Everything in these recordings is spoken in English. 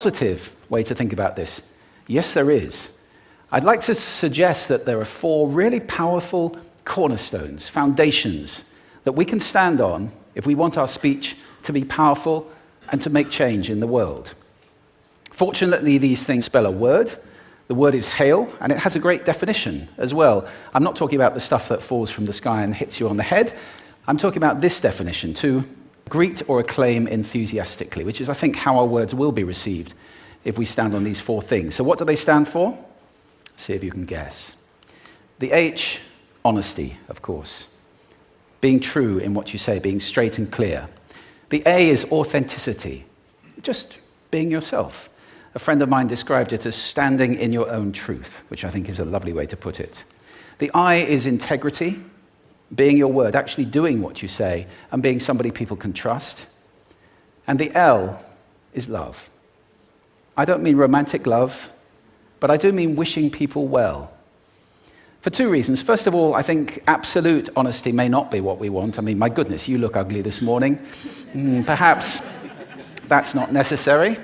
Positive way to think about this. Yes, there is. I'd like to suggest that there are 4 really powerful cornerstones, foundations, that we can stand on if we want our speech to be powerful and to make change in the world. Fortunately, these things spell a word. The word is hail, and it has a great definition as well. I'm not talking about the stuff that falls from the sky and hits you on the head. I'm talking about this definition, to greet or acclaim enthusiastically, which is, I think, how our words will be received if we stand on these 4 things. So what do they stand for? See if you can guess. The H, honesty, of course. Being true in what you say, being straight and clear. The A is authenticity, just being yourself. A friend of mine described it as standing in your own truth, which I think is a lovely way to put it. The I is integrity, being your word, actually doing what you say, and being somebody people can trust. And the L is love. I don't mean romantic love, but I do mean wishing people well. For 2 reasons. First of all, I think absolute honesty may not be what we want. I mean, my goodness, you look ugly this morning. Perhaps that's not necessary.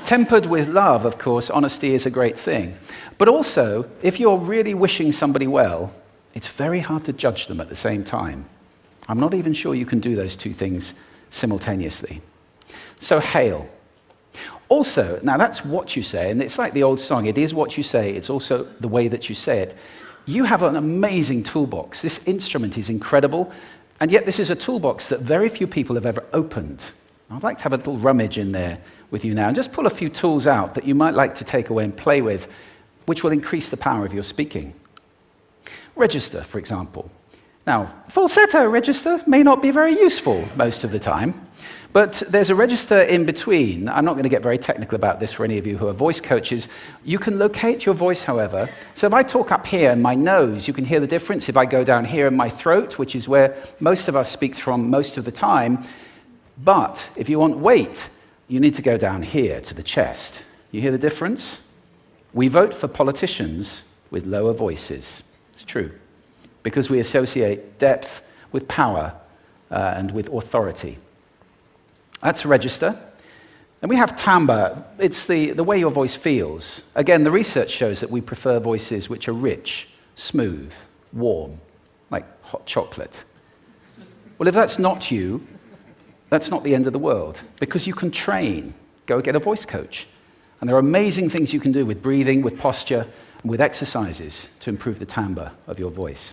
Tempered with love, of course, honesty is a great thing. But also, if you're really wishing somebody well, it's very hard to judge them at the same time. I'm not even sure you can do those 2 things simultaneously. So, hail. Also, now that's what you say, and it's like the old song, it is what you say, it's also the way that you say it. You have an amazing toolbox. This instrument is incredible, and yet this is a toolbox that very few people have ever opened. I'd like to have a little rummage in there with you now, and just pull a few tools out that you might like to take away and play with, which will increase the power of your speaking. Register, for example. Now, falsetto register may not be very useful most of the time, but there's a register in between. I'm not going to get very technical about this for any of you who are voice coaches. You can locate your voice, however. So if I talk up here in my nose, you can hear the difference. If I go down here in my throat, which is where most of us speak from most of the time, but if you want weight, you need to go down here to the chest. You hear the difference? We vote for politicians with lower voices. It's true, because we associate depth with power and with authority. That's register. And we have timbre. It's the way your voice feels. Again, the research shows that we prefer voices which are rich, smooth, warm, like hot chocolate. Well, if that's not you, that's not the end of the world, because you can train. Go get a voice coach. And there are amazing things you can do with breathing, with posture, and with exercises to improve the timbre of your voice.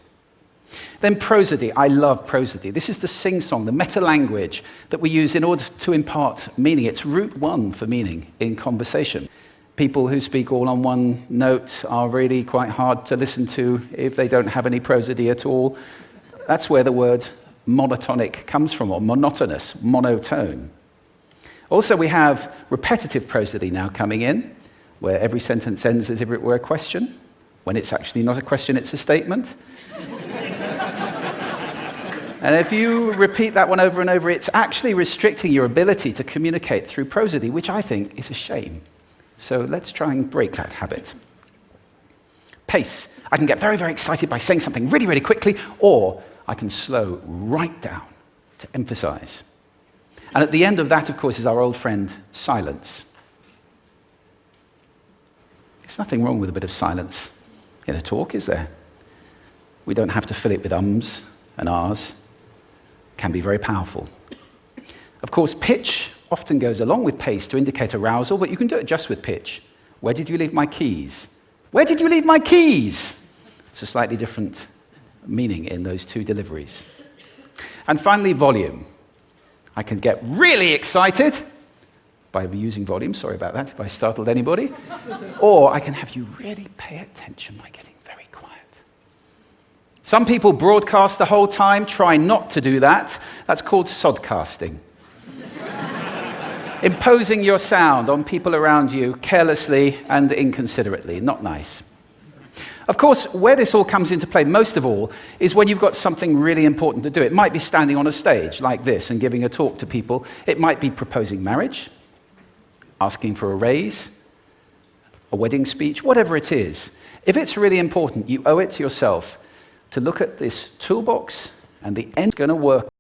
Then prosody. I love prosody. This is the sing-song, the meta-language that we use in order to impart meaning. It's route 1 for meaning in conversation. People who speak all on one note are really quite hard to listen to if they don't have any prosody at all. That's where the word monotonic comes from, or monotonous, monotone. Also, we have repetitive prosody now coming in, where every sentence ends as if it were a question, when it's actually not a question, it's a statement. And if you repeat that one over and over, it's actually restricting your ability to communicate through prosody, which I think is a shame. So let's try and break that habit. Pace. I can get very, very excited by saying something really, really quickly, or I can slow right down to emphasize. And at the end of that, of course, is our old friend, silence. There's nothing wrong with a bit of silence in a talk, is there? We don't have to fill it with ums and ahs. It can be very powerful. Of course, pitch often goes along with pace to indicate arousal, but you can do it just with pitch. Where did you leave my keys? Where did you leave my keys? It's a slightly different meaning in those 2 deliveries. And finally, volume. I can get really excited by using volume, sorry about that if I startled anybody, or I can have you really pay attention by getting very quiet. Some people broadcast the whole time. Try not to do that. That's called sodcasting. Imposing your sound on people around you carelessly and inconsiderately. Not nice. Of course, where this all comes into play most of all is when you've got something really important to do. It might be standing on a stage like this and giving a talk to people. It might be proposing marriage, asking for a raise, a wedding speech, whatever it is. If it's really important, you owe it to yourself to look at this toolbox, and the end's going to work